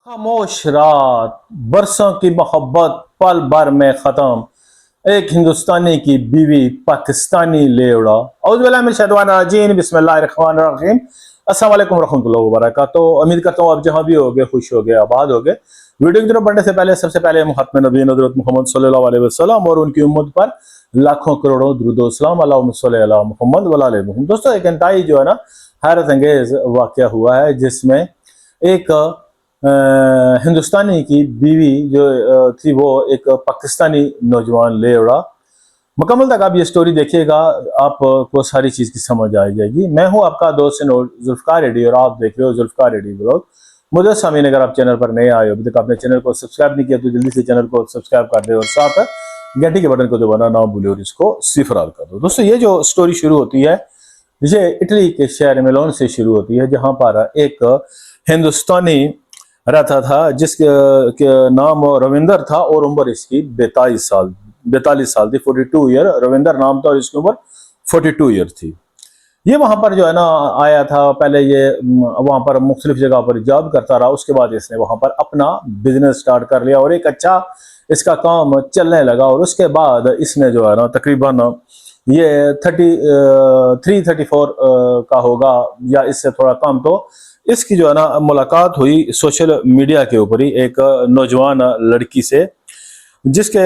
खामोश रात, बरसों की मोहब्बत पल भर में खत्म। एक हिंदुस्तानी की बीवी पाकिस्तानी ले उड़ा। औज़ुबिल्लाहि बिस्मिल्लाहिर्रहमानिर्रहीम। अस्सलाम वालेकुम रहमतुल्लाहि व बरकातहू। उम्मीद करता हूँ आप जहाँ भी होगे खुश होगे आबाद होगे। वीडियो की तरफ बढ़ने से पहले सबसे पहले हम खत्म नबी हज़रत मोहम्मद सल्लल्लाहु अलैहि वसल्लम और उनकी उम्मत पर लाखों करोड़ों दुरूद सलाम अल्लाहुम्मा सल्लि अला मुहम्मद व आले मुहम्मद। दोस्तों, एक इंतहाई जो है ना हैरत अंगेज वाक़या हुआ है, जिसमें एक हिंदुस्तानी की बीवी जो थी वो एक पाकिस्तानी नौजवान ले उड़ा। मुकम्मल तक आप ये स्टोरी देखिएगा, आपको सारी चीज़ की समझ आ जाएगी। मैं हूँ आपका दोस्त जुल्फ़कार रेडी और आप देख रहे हो जुल्फ़कार रेडी ब्लॉग। मुझे सामीन, अगर आप चैनल पर नए आए हो, अभी तक आपने चैनल को सब्सक्राइब नहीं किया तो जल्दी से चैनल को सब्सक्राइब कर दे और साथ घंटी के बटन को दबाना ना भूले और इसको सिफराल कर दो। दोस्तों, ये जो स्टोरी शुरू होती है ये इटली के शहर मिलोन से शुरू होती है, जहाँ पर एक हिंदुस्तानी रहता था जिसके के नाम रविंदर था और उम्र इसकी 42 साल थी। 42 ईयर रविंदर नाम था और इसकी उम्र 42 ईयर थी। ये वहां पर जो है ना आया था। पहले ये वहां पर मुख्तलिफ जगह पर जॉब करता रहा, उसके बाद इसने वहां पर अपना बिजनेस स्टार्ट कर लिया और एक अच्छा इसका काम चलने लगा। और उसके बाद इसने जो है ना तकरीबन ये 34 का होगा या इससे थोड़ा कम, तो इसकी जो है ना मुलाकात हुई सोशल मीडिया के ऊपर ही एक नौजवान लड़की से, जिसके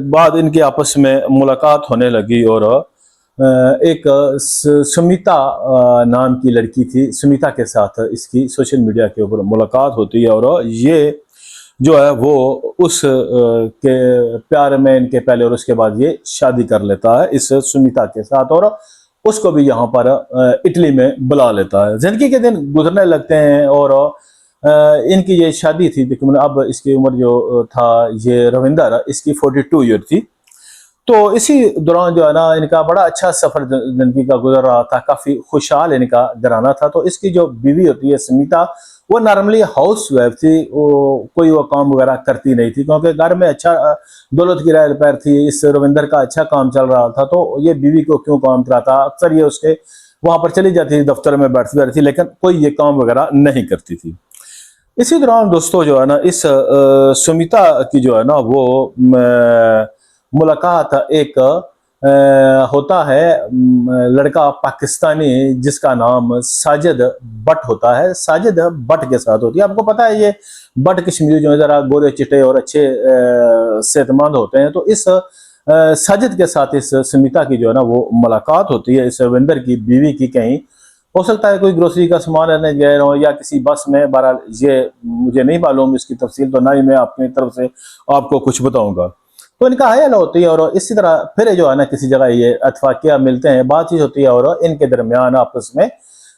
बाद इनकी आपस में मुलाकात होने लगी। और एक सुमिता नाम की लड़की थी, सुमिता के साथ इसकी सोशल मीडिया के ऊपर मुलाकात होती है। और ये जो है वो उस के प्यार में इनके पहले और उसके बाद ये शादी कर लेता है इस सुमिता के साथ और उसको भी यहाँ पर इटली में बुला लेता है। जिंदगी के दिन गुजरने लगते हैं और इनकी ये शादी थी। लेकिन अब इसकी उम्र जो था ये रविंदर, इसकी 42 ईयर थी। तो इसी दौरान जो है ना इनका बड़ा अच्छा सफर जिंदगी का गुजर रहा था, काफी खुशहाल इनका घराना था। तो इसकी जो बीवी होती है स्मिता, वो नॉर्मली हाउस वाइफ थी, कोई वो काम वगैरह करती नहीं थी क्योंकि घर में अच्छा दौलत की राय पैर थी। इस रविंदर का अच्छा काम चल रहा था, तो ये बीवी को क्यों काम कराता। अक्सर ये उसके वहां पर चली जाती थी, दफ्तर में बैठती रहती थी, लेकिन कोई ये काम वगैरह नहीं करती थी। इसी दौरान दोस्तों जो है ना इस सुमिता की जो है ना वो मुलाकात एक होता है लड़का पाकिस्तानी जिसका नाम साजिद बट होता है, साजिद बट के साथ होती है। आपको पता है ये बट कश्मीरी जो है जरा गोरे चिट्टे और अच्छे सेहतमंद होते हैं। तो इस साजिद के साथ इस सुमिता की जो है ना वो मुलाकात होती है, इस रविंदर की बीवी की। कहीं हो सकता है कोई ग्रोसरी का सामान लेने गए हो या किसी बस में, बहरहाल ये मुझे नहीं मालूम इसकी तफसील, तो ना ही मैं अपनी तरफ से आपको कुछ बताऊंगा। तो इनका हायल होती है और इसी तरह फिर जो है ना किसी जगह ये अतफाकिया मिलते हैं, बातचीत होती है और इनके दरमियान आपस में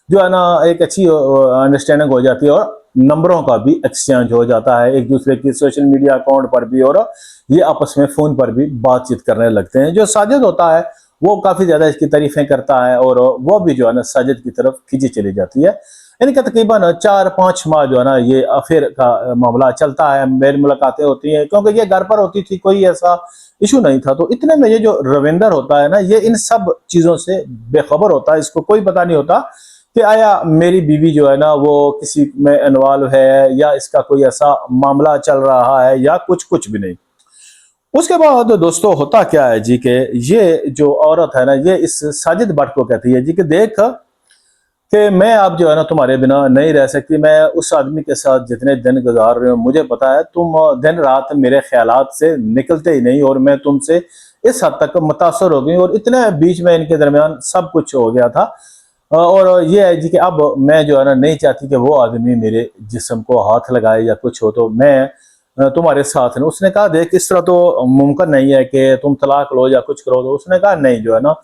जो है ना एक अच्छी अंडरस्टैंडिंग हो जाती है और नंबरों का भी एक्सचेंज हो जाता है एक दूसरे की सोशल मीडिया अकाउंट पर भी, और ये आपस में फोन पर भी बातचीत करने लगते हैं। जो साजिद होता है वो काफी ज्यादा इसकी तारीफें करता है और वो भी जो है ना साजिद की तरफ खींची चली जाती है। इनका तकरीबन 4-5 माह जो है ना ये अफेयर का मामला चलता है, मेल मुलाकातें होती हैं क्योंकि ये घर पर होती थी, कोई ऐसा इशू नहीं था। तो इतने में ये जो रविंदर होता है ना ये इन सब चीजों से बेखबर होता है, इसको कोई पता नहीं होता कि आया मेरी बीवी जो है ना वो किसी में इन्वॉल्व है या इसका कोई ऐसा मामला चल रहा है या कुछ कुछ भी नहीं। उसके बाद दोस्तों होता क्या है जी कि ये जो औरत है ना ये इस साजिद भट्ट को कहती है जी कि देख कि मैं अब जो है ना तुम्हारे बिना नहीं रह सकती। मैं उस आदमी के साथ जितने दिन गुजार रहे हो मुझे पता है तुम दिन रात मेरे ख्यालात से निकलते ही नहीं और मैं तुमसे इस हद तक मुतासर हो गई। और इतने बीच में इनके दरमियान सब कुछ हो गया था। और ये है जी कि अब मैं जो है ना नहीं चाहती कि वो आदमी मेरे जिस्म को हाथ लगाए या कुछ हो, तो मैं तुम्हारे साथ नहीं। उसने कहा देख इस तरह तो मुमकिन नहीं है कि तुम तलाक लो या कुछ करो। तो उसने कहा नहीं, जो है ना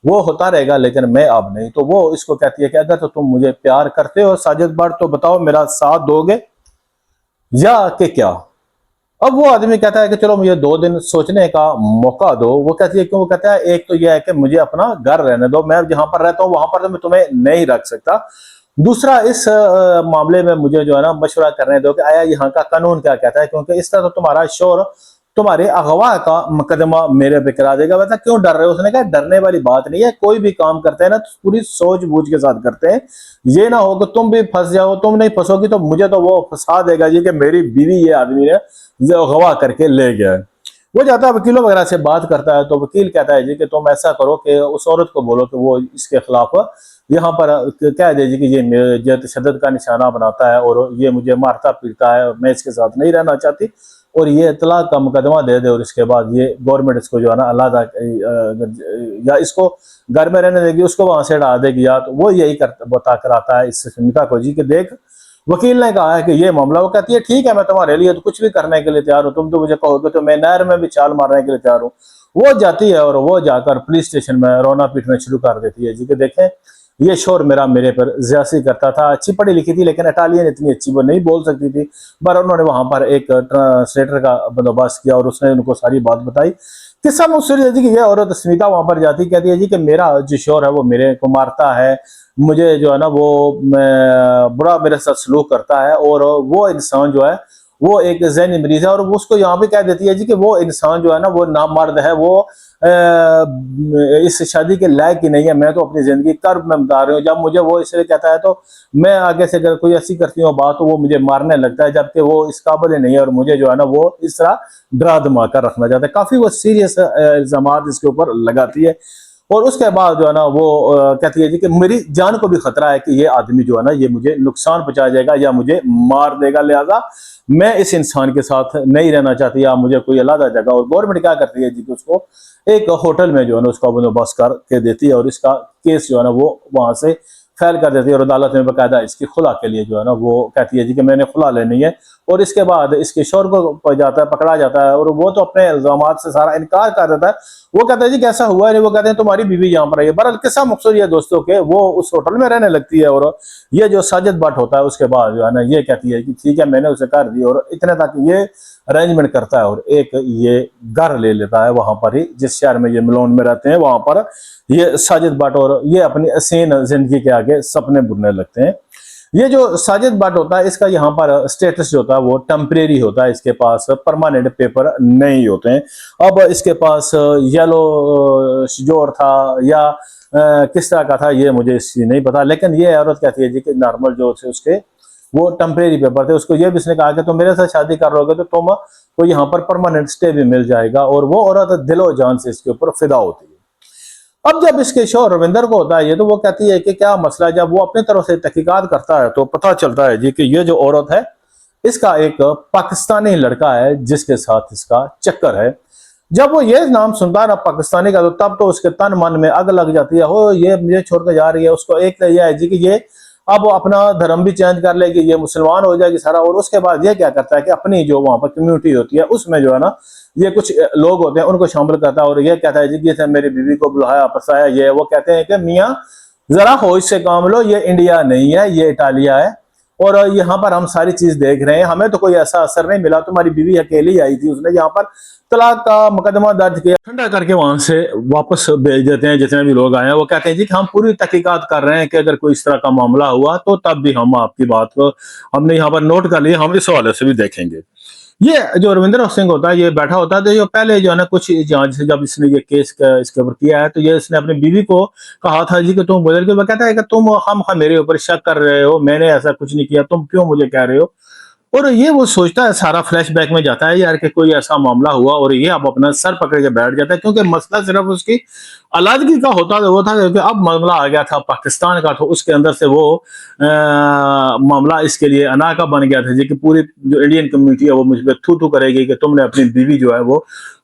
वो होता रहेगा लेकिन मैं अब नहीं। तो वो इसको कहती है कि अगर तो तुम मुझे प्यार करते हो साजिद भट्ट तो बताओ मेरा साथ दोगे या कि क्या। अब वो आदमी कहता है कि चलो मुझे 2 दिन सोचने का मौका दो। वो कहती है क्यों। वो कहता है एक तो यह है कि मुझे अपना घर रहने दो, मैं जहां पर रहता हूँ वहां पर तो मैं तुम्हें नहीं रख सकता। दूसरा इस मामले में मुझे जो है ना मशवरा करने दो कि आया यहाँ का कानून क्या कहता है, क्योंकि इस तरह तो तुम्हारा शोर तुम्हारे अगवा का मुकदमा मेरे पे करा देगा। बता क्यों डर रहे हो? उसने कहा डरने वाली बात नहीं है, कोई भी काम करते हैं ना तो पूरी सोच बूझ के साथ करते हैं। ये ना हो कि तुम भी फंस जाओ, तुम नहीं फंसोगी तो मुझे तो वो फंसा देगा जी कि मेरी बीवी ये आदमी ने अगवा करके ले गया है। वो जाता है वकीलों वगैरह से बात करता है, तो वकील कहता है जी कि तुम ऐसा करो कि उस औरत को बोलो कि वो इसके खिलाफ यहाँ पर कह दे जी कि ये मेरे तशद्दुद का निशाना बनाता है और ये मुझे मारता पीटता है, मैं इसके साथ नहीं रहना चाहती, और ये तलाक का मुकदमा दे दे। और इसके बाद ये गवर्नमेंट इसको जो है ना अलग या इसको घर में रहने देगी, उसको वहां से हटा देगी, या तो वो यही बता कर आता है इस सुष्मिता को जी कि देख वकील ने कहा है कि ये मामला। वो कहती है ठीक है मैं तुम्हारे लिए तो कुछ भी करने के लिए तैयार हूँ, तुम तो मुझे कहोगे तो मैं नहर में भी छाल मारने के लिए तैयार हूँ। वो जाती है और वो जाकर पुलिस स्टेशन में रोना पीटना शुरू कर देती है जी कि देखें ये शोर मेरे पर ज्यादती करता था, अच्छी पढ़ी लिखी थी लेकिन इटालियन इतनी अच्छी वो नहीं बोल सकती थी, पर उन्होंने वहां पर एक ट्रांसलेटर का बंदोबस्त किया और उसने उनको सारी बात बताई। किस्सा मुझसे जी कि ये औरत स्मिता वहां पर जाती कहती है जी कि मेरा जो शोर है वो मेरे को मारता है, मुझे जो है ना वो बड़ा मेरे साथ सलूक करता है, और वो इंसान जो है वो एक ज़हनी मरीज है। और वो उसको यहाँ पे कह देती है जी कि वो इंसान जो है ना वो नामर्द है, वो इस शादी के लायक ही नहीं है, मैं तो अपनी जिंदगी कर्ब में बता रही हूँ। जब मुझे वो इसलिए कहता है तो मैं आगे से अगर कोई ऐसी करती हूँ बात तो वो मुझे मारने लगता है, जबकि वो इस काबिल नहीं है और मुझे जो है ना वो इस तरह डरा धमा कर रखना चाहता है। काफी वो सीरियस इल्जाम इसके ऊपर लगाती है। और उसके बाद जो है ना वो कहती है जी कि मेरी जान को भी खतरा है कि ये आदमी जो है ना ये मुझे नुकसान पहुंचा जाएगा या मुझे मार देगा, लिहाजा मैं इस इंसान के साथ नहीं रहना चाहती, या मुझे कोई अलग जगह। और गवर्नमेंट क्या करती है जी कि उसको एक होटल में जो है ना उसका बंदोबस्त करके देती है और इसका केस जो है ना वो वहां से फाइल कर देती है और अदालत में बकायदा इसकी खुला के लिए जो है ना वो कहती है जी कि मैंने खुला लेनी है। और इसके बाद इसके शोर को जाता है, पकड़ा जाता है और वो तो अपने इल्जाम से सारा इनकार कर देता है। वो कहता है जी कैसा हुआ है, वो कहते हैं तुम्हारी बीवी यहाँ पर आई है। बहरहाल किस्सा मकसूद ये दोस्तों के वो उस होटल में रहने लगती है और ये जो साजिद भट्ट होता है उसके बाद जो है ना ये कहती है कि ठीक है मैंने उसे कर दी, और इतने तक ये अरेंजमेंट करता है और एक ये घर ले लेता है वहां पर ही जिस शहर में ये मिलोन में रहते हैं, वहां पर ये साजिद भट्ट, और ये अपनी हसीन जिंदगी के आगे सपने बुनने लगते हैं। ये जो साजिद भट्ट होता है इसका यहाँ पर स्टेटस जो होता है वो टेम्परेरी होता है, इसके पास परमानेंट पेपर नहीं होते हैं। अब इसके पास येलो जोर था या किस तरह का था ये मुझे इसकी नहीं पता, लेकिन ये औरत कहती है जी कि नॉर्मल जो थे उसके वो टेम्परेरी पेपर थे। उसको ये भी इसने कहा कि तुम मेरे साथ शादी कर लोगे तो तुम को यहाँ पर परमानेंट स्टे भी मिल जाएगा, और वो औरत दिलो जान से इसके ऊपर फिदा होती है। अब जब इसके शोहर रविंदर को होता है ये तो वो कहती है कि क्या मसला है। जब वो अपनी तरफ से तहकीकात करता है तो पता चलता है जी कि ये जो औरत है इसका एक पाकिस्तानी लड़का है जिसके साथ इसका चक्कर है। जब वो ये नाम सुनता है ना पाकिस्तानी का, तो तब तो उसके तन मन में आग लग जाती है, हो ये मुझे छोड़ कर जा रही है। उसको एक तो यह है जी कि ये अब अपना धर्म भी चेंज कर लेगी, ये मुसलमान हो जाएगी सारा। और उसके बाद ये क्या करता है कि अपनी जो वहां पर कम्युनिटी होती है उसमें जो है ना ये कुछ लोग होते हैं उनको शामिल करता है और ये कहता है जी कि मेरी बीवी को बुलाया फंसाया। ये वो कहते हैं कि मियाँ जरा होश से काम लो, ये इंडिया नहीं है ये इटालिया है, और यहाँ पर हम सारी चीज देख रहे हैं, हमें तो कोई ऐसा असर नहीं मिला, तुम्हारी बीवी अकेली आई थी, उसने यहाँ पर तलाक का मुकदमा दर्ज किया। ठंडा करके वहां से वापस भेज देते हैं जितने भी लोग आए हैं। वो कहते हैं जी कि हम पूरी तहकीकात कर रहे हैं कि अगर कोई इस तरह का मामला हुआ तो तब भी हम आपकी बात को हमने यहाँ पर नोट कर लिया, हम इस हवाले से भी देखेंगे। ये जो रविंद्र सिंह होता है ये बैठा होता है, तो ये पहले जो है ना कुछ जांच से जब इसने ये केस इसके ऊपर किया है तो ये इसने अपनी बीवी को कहा था जी कि तुम बदल के, वो कहता है कि तुम हम मेरे ऊपर शक कर रहे हो, मैंने ऐसा कुछ नहीं किया, तुम क्यों मुझे कह रहे हो। और ये वो सोचता है, सारा फ्लैशबैक में जाता है यार कि कोई ऐसा मामला हुआ, और ये अब अपना सर पकड़ के बैठ जाता है क्योंकि मसला सिर्फ उसकी अलादगी का होता था, वो था कि अब मामला आ गया था पाकिस्तान का, तो उसके अंदर से वो मामला इसके लिए अना का बन गया था जी कि पूरी जो इंडियन कम्युनिटी है वो मुझ पर थू थू करेगी कि तुमने अपनी बीवी जो है वो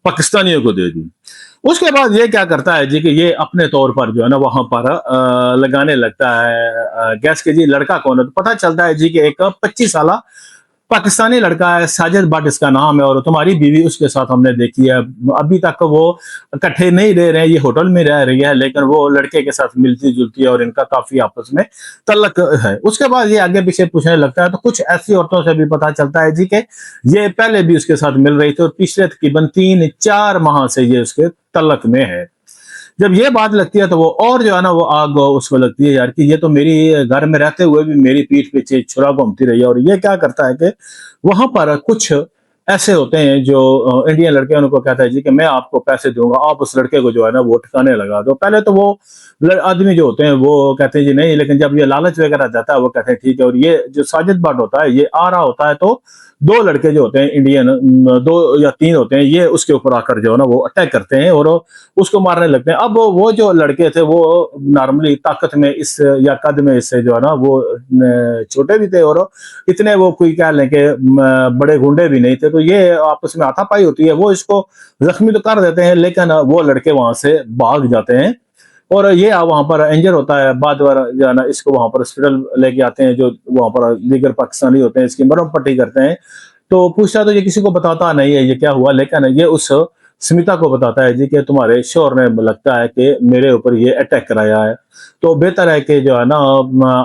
पाकिस्तानियों को दे दी। उसके बाद ये क्या करता है जी कि ये अपने तौर पर जो है ना वहां पर लगाने लगता है गैस के जी लड़का कौन है। तो पता चलता है जी कि एक 25 साल पाकिस्तानी लड़का है, साजिद भट्ट इसका नाम है, और तुम्हारी बीवी उसके साथ हमने देखी है, अभी तक वो इकट्ठे नहीं रह रहे हैं, ये होटल में रह रही है, लेकिन वो लड़के के साथ मिलती जुलती है और इनका काफी आपस में तल्लक है। उसके बाद ये आगे पीछे पूछने लगता है तो कुछ ऐसी औरतों से भी पता चलता है जी कि ये पहले भी उसके साथ मिल रही थी और पिछले तकरीबन 3-4 माह से ये उसके तल्लक में है। जब ये बात लगती है तो वो और जो है ना वो आग उसको लगती है यार कि ये तो मेरी घर में रहते हुए भी मेरी पीठ पीछे छुरा घूमती रही है। और ये क्या करता है कि वहां पर कुछ ऐसे होते हैं जो इंडियन लड़के उनको कहता है जी कि मैं आपको पैसे दूंगा, आप उस लड़के को जो है ना वो ठिकाने लगा दो। पहले तो वो आदमी जो होते हैं वो कहते हैं जी नहीं, लेकिन जब ये लालच वगैरह जाता है वो कहते हैं ठीक है। और ये जो साजिद भट्ट होता है ये आ रहा होता है तो दो लड़के जो होते हैं इंडियन, दो या तीन होते हैं, ये उसके ऊपर आकर जो है ना वो अटैक करते हैं और उसको मारने लगते हैं। अब वो जो लड़के थे वो नॉर्मली ताकत में इस या कद में इससे जो है ना वो छोटे भी थे और इतने वो कोई कह लें कि बड़े गुंडे भी नहीं थे। तो ये आपस में हाथापाई होती है, वो इसको जख्मी तो कर देते हैं लेकिन वो लड़के वहां से भाग जाते हैं और ये वहां पर इंजर होता है। बाद जो है ना इसको वहां पर हॉस्पिटल लेके आते हैं, जो वहां पर दीगर पाकिस्तानी होते हैं, इसकी मरहम पट्टी करते हैं। तो पूछता तो ये किसी को बताता नहीं है ये क्या हुआ, लेकिन ये उस स्मिता को बताता है जी कि तुम्हारे शोर ने लगता है कि मेरे ऊपर ये अटैक कराया है, तो बेहतर है कि जो है ना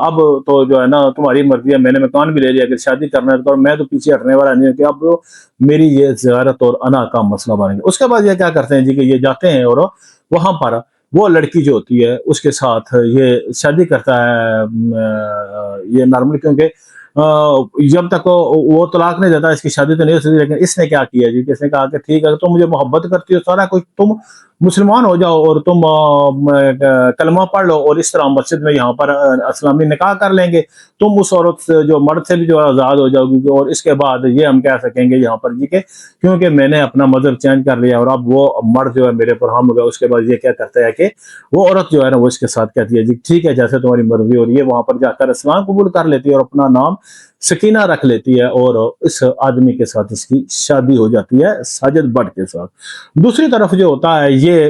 अब तो जो है ना तुम्हारी मर्जी है, मैंने मकान भी ले लिया, अगर शादी करना है तो मैं तो पीछे हटने वाला नहीं हूँ कि अब तो मेरी ये ज़ियारत और अना का मसला बनेगा। उसके बाद ये क्या करते हैं जी कि ये जाते हैं और वहां पर वो लड़की जो होती है उसके साथ ये शादी करता है। ये नॉर्मली क्योंकि जब तक वो तलाक नहीं देता इसकी शादी तो नहीं हो सकती, लेकिन इसने क्या किया जी, इसने कहा कि ठीक है तुम मुझे मोहब्बत करती हो, सारा कुछ तुम मुसलमान हो जाओ और तुम कलमा पढ़ लो और इस तरह मस्जिद में यहाँ पर इस्लामी निकाह कर लेंगे, तुम उस औरत से जो मर्द से भी जो है आज़ाद हो जाओगी। और इसके बाद ये हम कह सकेंगे यहाँ पर जी के क्योंकि मैंने अपना मजहब चेंज कर लिया और अब वो मर्द जो है मेरे पर हम हो गया। उसके बाद ये क्या करता है कि वो औरत जो है ना वो इसके साथ कहती है जी ठीक है जैसे तुम्हारी मर्जी, और ये वहां पर जाकर इस्लाम कबूल कर लेती है और अपना नाम सकीना रख लेती है और इस आदमी के साथ इसकी शादी हो जाती है, साजिद भट्ट के साथ। दूसरी तरफ जो होता है ये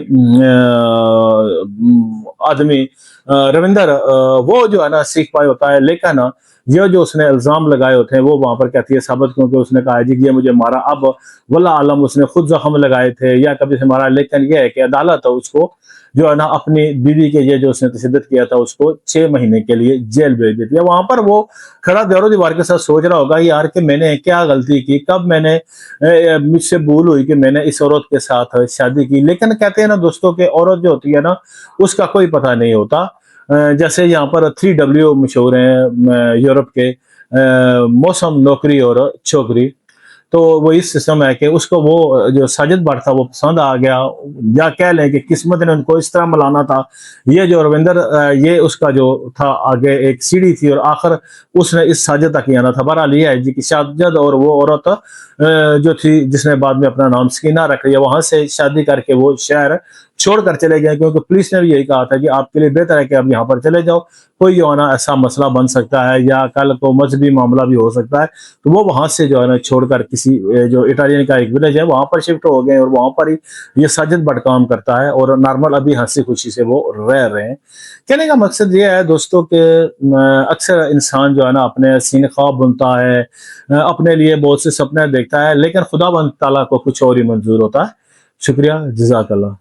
आदमी रविंदर, वो जो है ना सीख पाए होता है, लेकिन ये जो उसने इल्जाम लगाए होते हैं वो वहां पर कहती है साबित, क्योंकि उसने कहा जी ये मुझे मारा। अब वल्ला आलम उसने खुद जख्म लगाए थे या कभी से मारा, लेकिन यह है कि अदालत उसको जो है ना अपनी बीवी के ये जो उसने तशद्दुद किया था उसको 6 महीने के लिए जेल भेज देती है। वहां पर वो खड़ा दीवारों दीवार के साथ सोच रहा होगा यार कि मैंने क्या गलती की, कब मैंने मुझसे भूल हुई कि मैंने इस औरत के साथ शादी की। लेकिन कहते हैं ना दोस्तों के औरत जो होती है ना उसका कोई पता नहीं होता। जैसे यहाँ पर 3W मशहूर हैं यूरोप के, मौसम, नौकरी और छोकरी। तो वो इस सिस्टम है कि उसको वो जो साजिद भट्ट था वो पसंद आ गया, या कह लें कि किस्मत ने उनको इस तरह मिलाना था। ये जो रविंदर ये उसका जो था आगे एक सीढ़ी थी और आखिर उसने इस साजिद तक ही आना था। बहरहाल ये है जी कि साजिद और वो औरत जो थी जिसने बाद में अपना नाम सकीना रख लिया, वहां से शादी करके वो शहर छोड़कर चले गए, क्योंकि पुलिस ने भी यही कहा था कि आपके लिए बेहतर है कि आप यहाँ पर चले जाओ, कोई जो है ना ऐसा मसला बन सकता है या कल को मजहबी मामला भी हो सकता है। तो वो वहां से जो है ना छोड़कर किसी जो इटालियन का एक विलेज है वहां पर शिफ्ट हो गए और वहां पर ही ये साजिद भट्ट काम करता है और नॉर्मल अभी हंसी खुशी से वो रह रहे हैं। कहने का मकसद ये है दोस्तों के अक्सर इंसान जो है ना अपने सीने ख्वाब बुनता है, अपने लिए बहुत से सपने देखता है, लेकिन खुदाबंद ताला को कुछ और ही मंजूर होता है। शुक्रिया, जज़ाकल्लाह।